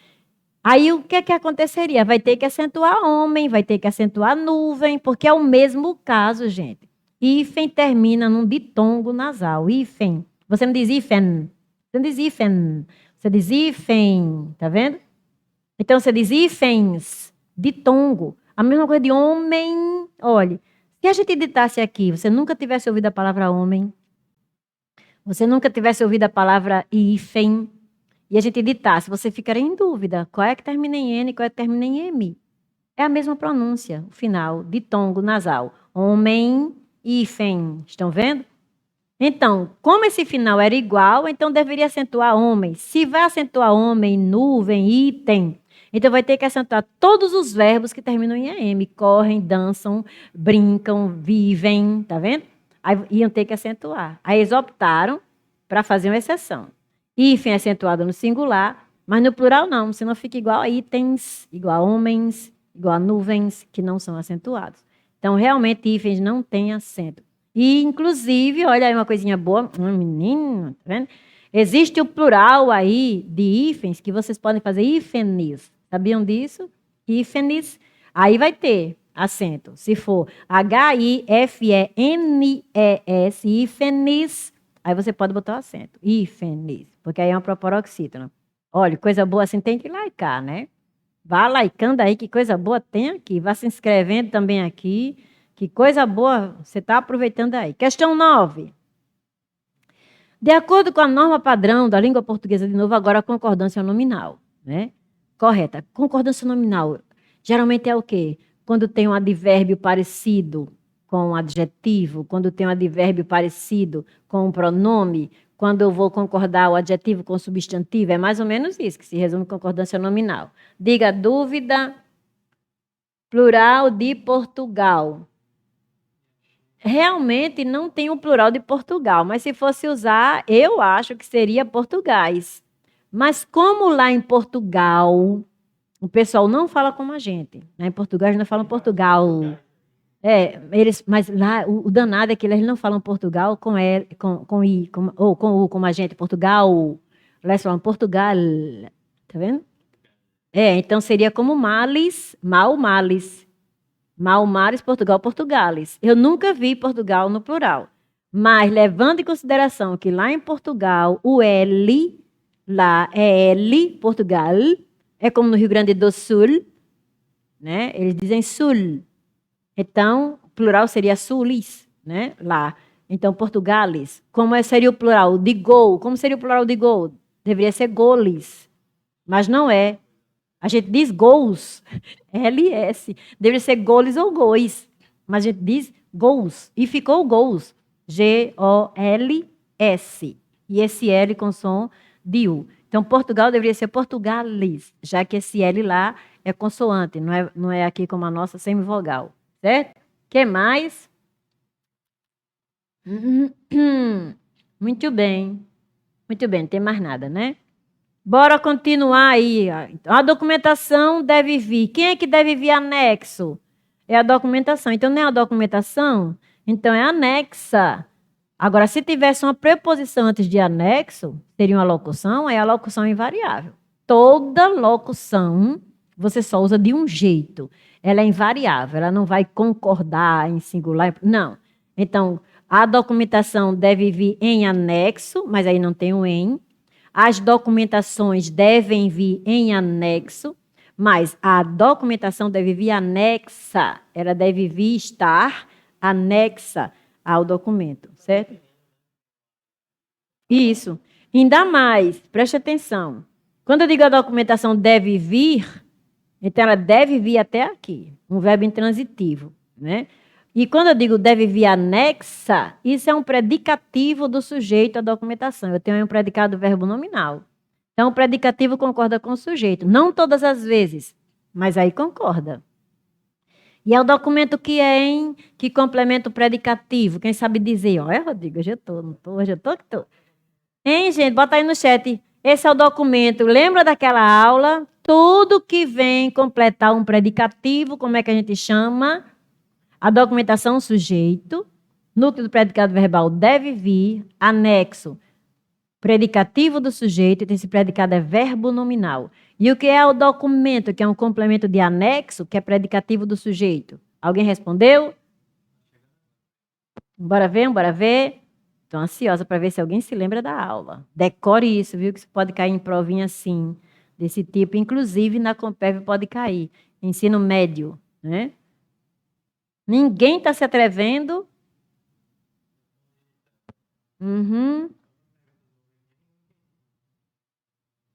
Aí o que aconteceria? Vai ter que acentuar homem, vai ter que acentuar nuvem, porque é o mesmo caso, gente. Hífen termina num ditongo nasal. Hífen. Você não diz hífen. Você não diz hífen. Você diz hífen. Tá vendo? Então você diz hífens, ditongo. A mesma coisa de homem. Olhe, se a gente ditasse aqui, você nunca tivesse ouvido a palavra homem, você nunca tivesse ouvido a palavra hífen, e a gente ditasse, você ficaria em dúvida. Qual é que termina em N e qual é que termina em M? É a mesma pronúncia, o final, ditongo nasal. Homem, hífen. Estão vendo? Então, como esse final era igual, então deveria acentuar homem. Se vai acentuar homem, nuvem, item, então vai ter que acentuar todos os verbos que terminam em AM. Correm, dançam, brincam, vivem, tá vendo? Aí iam ter que acentuar. Aí eles optaram para fazer uma exceção. Hífen acentuado no singular, mas no plural não, senão fica igual a itens, igual a homens, igual a nuvens, que não são acentuados. Então, realmente, hífens não tem acento. E, inclusive, olha aí uma coisinha boa, menino, tá vendo? Existe o plural aí de hífens que vocês podem fazer hífenes. Sabiam disso? Hífenes. Aí vai ter acento. Se for H-I-F-E-N-E-S, hífenes, aí você pode botar o acento. Hífenes, porque aí é uma proparoxítona. Olha, coisa boa assim tem que laicar, né? Vá laicando aí, que coisa boa tem aqui. Vá se inscrevendo também aqui. Que coisa boa você está aproveitando aí. Questão 9. De acordo com a norma padrão da língua portuguesa, de novo, agora a concordância nominal, né? Correta. Concordância nominal geralmente é o quê? Quando tem um advérbio parecido com um adjetivo, quando tem um advérbio parecido com um pronome, quando eu vou concordar o adjetivo com o substantivo, é mais ou menos isso que se resume concordância nominal. Diga dúvida, plural de Portugal. Realmente não tem um plural de Portugal, mas se fosse usar, eu acho que seria Portugais. Mas como lá em Portugal, o pessoal não fala como a gente. Lá em Portugal, eles não falam Portugal. Mas lá, o danado é que eles não falam Portugal com L, com I, ou com U, como a gente, Portugal. Lá eles falam Portugal. Tá vendo? Então seria como males, mal, males. Malmares, Portugal, Portugales. Eu nunca vi Portugal no plural. Mas levando em consideração que lá em Portugal, o L, lá é L, Portugal, é como no Rio Grande do Sul, né? Eles dizem sul. Então, o plural seria sulis, né? Lá. Então, Portugales. Como seria o plural de gol? Como seria o plural de gol? Deveria ser goles. Mas não é. A gente diz gols, LS. Deveria ser goles ou gois. Mas a gente diz gols. E ficou gols. G-O-L-S. E esse L com som de U. Então, Portugal deveria ser Portugales, já que esse L lá é consoante, não é aqui como a nossa semivogal. Certo? O que mais? Muito bem. Muito bem, não tem mais nada, né? Bora continuar aí. A documentação deve vir. Quem é que deve vir anexo? É a documentação. Então, não é a documentação? Então, é anexa. Agora, se tivesse uma preposição antes de anexo, seria uma locução, aí a locução é invariável. Toda locução você só usa de um jeito. Ela é invariável, ela não vai concordar em singular. Não. Então, a documentação deve vir em anexo, mas aí não tem o em. As documentações devem vir em anexo, mas a documentação deve vir anexa. Ela deve vir estar anexa ao documento, certo? Isso. Ainda mais, preste atenção. Quando eu digo a documentação deve vir, então ela deve vir até aqui, um verbo intransitivo, né? E quando eu digo deve vir anexa, isso é um predicativo do sujeito à documentação. Eu tenho aí um predicado verbo nominal. Então, o predicativo concorda com o sujeito. Não todas as vezes, mas aí concorda. E é o documento que é em que complementa o predicativo. Quem sabe dizer, ó, Rodrigo, hoje eu tô, não tô, hoje eu tô que tô. Hein, gente, bota aí no chat. Esse é o documento. Lembra daquela aula? Tudo que vem completar um predicativo, como é que a gente chama? A documentação sujeito, núcleo do predicado verbal deve vir, anexo, predicativo do sujeito, e esse predicado é verbo nominal. E o que é o documento, que é um complemento de anexo, que é predicativo do sujeito? Alguém respondeu? Bora ver, bora ver. Estou ansiosa para ver se alguém se lembra da aula. Decore isso, viu? Que você pode cair em provinha assim, desse tipo. Inclusive, na Compev pode cair. Ensino médio, né? Ninguém está se atrevendo. Uhum.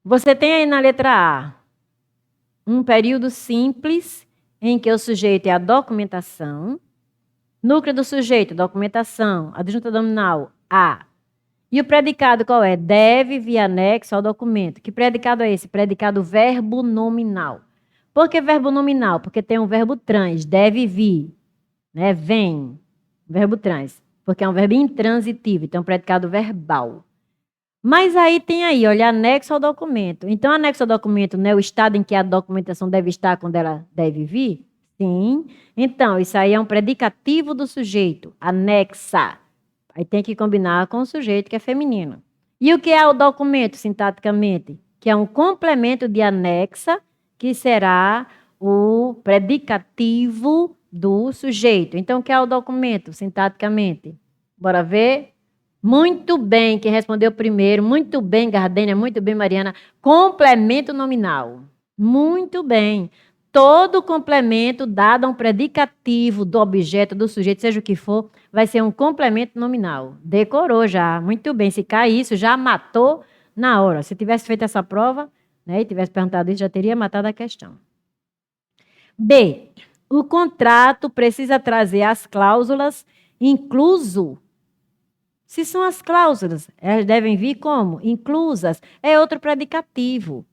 Você tem aí na letra A um período simples em que o sujeito é a documentação. Núcleo do sujeito, documentação. Adjunta nominal, a. E o predicado qual é? Deve vir anexo ao documento. Que predicado é esse? Predicado verbo nominal. Por que verbo nominal? Porque tem um verbo trans, deve vir, né? Vem, verbo trans. Porque é um verbo intransitivo, então predicado verbal. Mas aí tem aí, olha, anexo ao documento. Então, anexo ao documento não é o estado em que a documentação deve estar quando ela deve vir? Sim. Então, isso aí é um predicativo do sujeito, anexa. Aí tem que combinar com o sujeito que é feminino. E o que é o documento, sintaticamente? Que é um complemento de anexa, que será o predicativo do sujeito. Então, o que é o documento, sintaticamente? Bora ver? Muito bem, quem respondeu primeiro. Muito bem, Gardênia. Muito bem, Mariana. Complemento nominal. Muito bem. Todo complemento dado a um predicativo do objeto, do sujeito, seja o que for, vai ser um complemento nominal. Decorou já. Muito bem. Se cai isso, já matou na hora. Se tivesse feito essa prova, né, e tivesse perguntado isso, já teria matado a questão. B. O contrato precisa trazer as cláusulas incluso. Se são as cláusulas, elas devem vir como? Inclusas. É outro predicativo.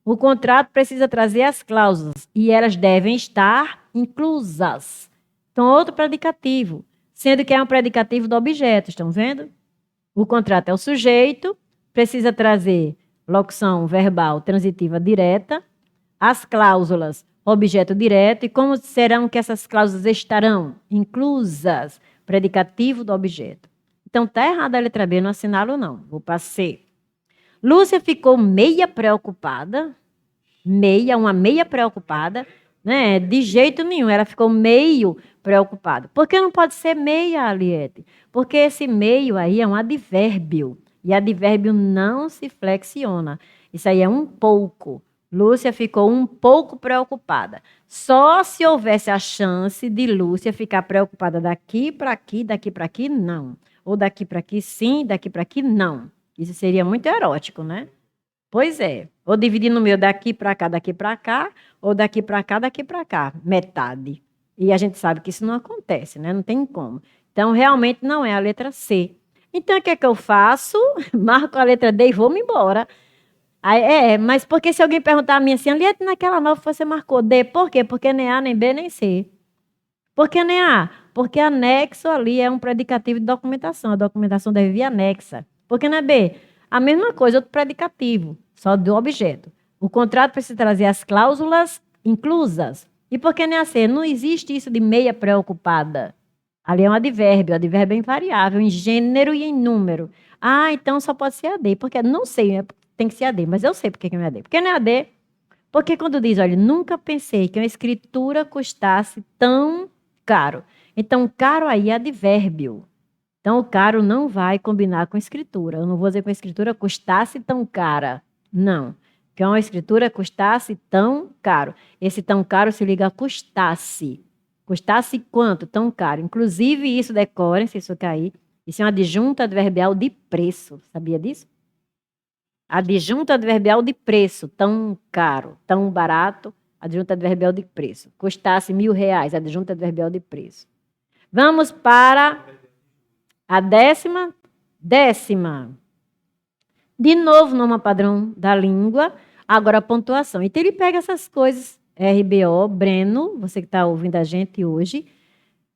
O contrato precisa trazer as cláusulas e elas devem estar inclusas. Então, outro predicativo, sendo que é um predicativo do objeto, estão vendo? O contrato é o sujeito, precisa trazer locução verbal transitiva direta, as cláusulas, objeto direto, e como serão que essas cláusulas estarão? Inclusas, predicativo do objeto. Então, tá errada a letra B, não assinalo não. Vou para C. Lúcia ficou meia preocupada. Uma meia preocupada, né? De jeito nenhum, ela ficou meio preocupada. Por que não pode ser meia, Aliette? Porque esse meio aí é um advérbio. E advérbio não se flexiona. Isso aí é um pouco. Lúcia ficou um pouco preocupada. Só se houvesse a chance de Lúcia ficar preocupada daqui para aqui, não. Ou daqui para aqui, sim, daqui para aqui, não. Isso seria muito erótico, né? Pois é. Ou dividir no meio daqui para cá, ou daqui para cá, metade. E a gente sabe que isso não acontece, né? Não tem como. Então, realmente não é a letra C. Então, o que é que eu faço? Marco a letra D e vou-me embora. Aí, mas porque se alguém perguntar a mim assim, Aliette, naquela nova você marcou D, por quê? Porque nem A, nem B, nem C. Por que nem A? porque anexo ali é um predicativo de documentação. A documentação deve vir anexa. Porque não é B? A mesma coisa, outro predicativo, só do objeto. O contrato precisa trazer as cláusulas inclusas. E por que não é a C? Não existe isso de meia preocupada. Ali é um advérbio. O advérbio é invariável em gênero e em número. Ah, então só pode ser AD. Porque não sei, tem que ser AD, mas eu sei por que não é AD. Por que não é AD? Porque quando diz, olha, nunca pensei que uma escritura custasse tão caro. Então, caro aí é advérbio. Então, o caro não vai combinar com escritura. Eu não vou dizer que a escritura custasse tão cara. Não. Que uma escritura custasse tão caro. Esse tão caro se liga a custasse. Custasse quanto? Tão caro. Inclusive, isso decorem, se isso cair. Isso é uma adjunta adverbial de preço. Sabia disso? Adjunta adverbial de preço. Tão caro, tão barato. Adjunta adverbial de preço. Custasse R$1.000. Adjunta adverbial de preço. Vamos para a décima. De novo, norma padrão da língua. Agora a pontuação. Então, ele pega essas coisas. RBO, Breno, você que está ouvindo a gente hoje.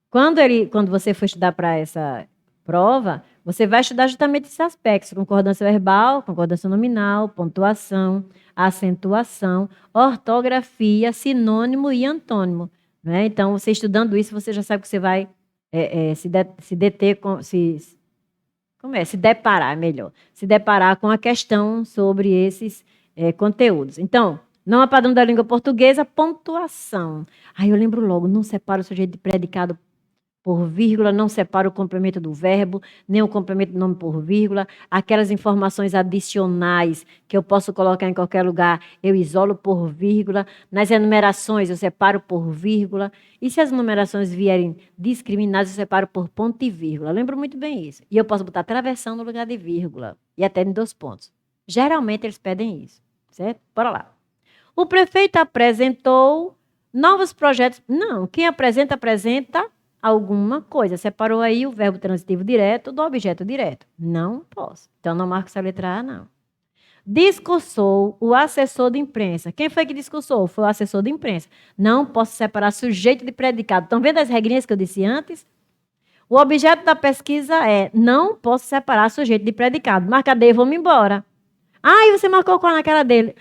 Quando você for estudar para essa prova, você vai estudar justamente esses aspectos. Concordância verbal, concordância nominal, pontuação, acentuação, ortografia, sinônimo e antônimo. Né? Então, você estudando isso, você já sabe que você vai se deparar, melhor. Se deparar com a questão sobre esses conteúdos. Então, norma padrão da língua portuguesa, pontuação. Aí eu lembro logo, não separa o sujeito de predicado por vírgula, não separa o complemento do verbo, nem o complemento do nome por vírgula. Aquelas informações adicionais que eu posso colocar em qualquer lugar, eu isolo por vírgula. Nas enumerações, eu separo por vírgula. E se as numerações vierem discriminadas, eu separo por ponto e vírgula. Eu lembro muito bem isso. E eu posso botar travessão no lugar de vírgula. E até em 2 pontos. Geralmente, eles pedem isso. Certo? Bora lá. O prefeito apresentou novos projetos. Não, quem apresenta alguma coisa. Separou aí o verbo transitivo direto do objeto direto. Não posso. Então, não marco essa letra A, não. Discursou o assessor de imprensa. Quem foi que discursou? Foi o assessor de imprensa. Não posso separar sujeito de predicado. Estão vendo as regrinhas que eu disse antes? O objeto da pesquisa é não posso separar sujeito de predicado. Marca D, vamos embora. Ah, e você marcou qual naquela 10?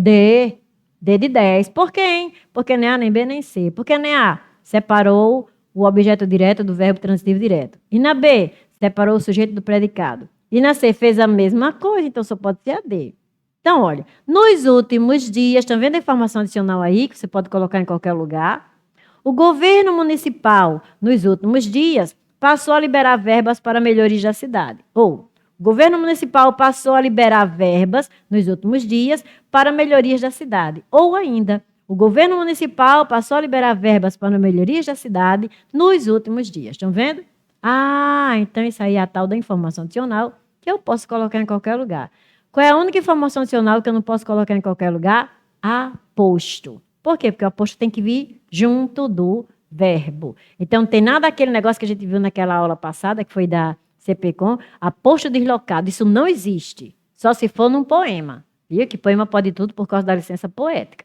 D. D de 10. Por quem? Porque nem A, nem B, nem C. Porque nem A separou o objeto direto do verbo transitivo direto. E na B, separou o sujeito do predicado. E na C, fez a mesma coisa, então só pode ser a D. Então, olha, nos últimos dias, estão vendo a informação adicional aí, que você pode colocar em qualquer lugar? O governo municipal, nos últimos dias, passou a liberar verbas para melhorias da cidade. Ou, o governo municipal passou a liberar verbas, nos últimos dias, para melhorias da cidade. Ou ainda, o governo municipal passou a liberar verbas para melhorias da cidade nos últimos dias. Estão vendo? Ah, então isso aí é a tal da informação adicional que eu posso colocar em qualquer lugar. Qual é a única informação adicional que eu não posso colocar em qualquer lugar? Aposto. Por quê? Porque o aposto tem que vir junto do verbo. Então, não tem nada daquele negócio que a gente viu naquela aula passada, que foi da CPCom, aposto deslocado. Isso não existe. Só se for num poema. Viu? Que poema pode tudo por causa da licença poética.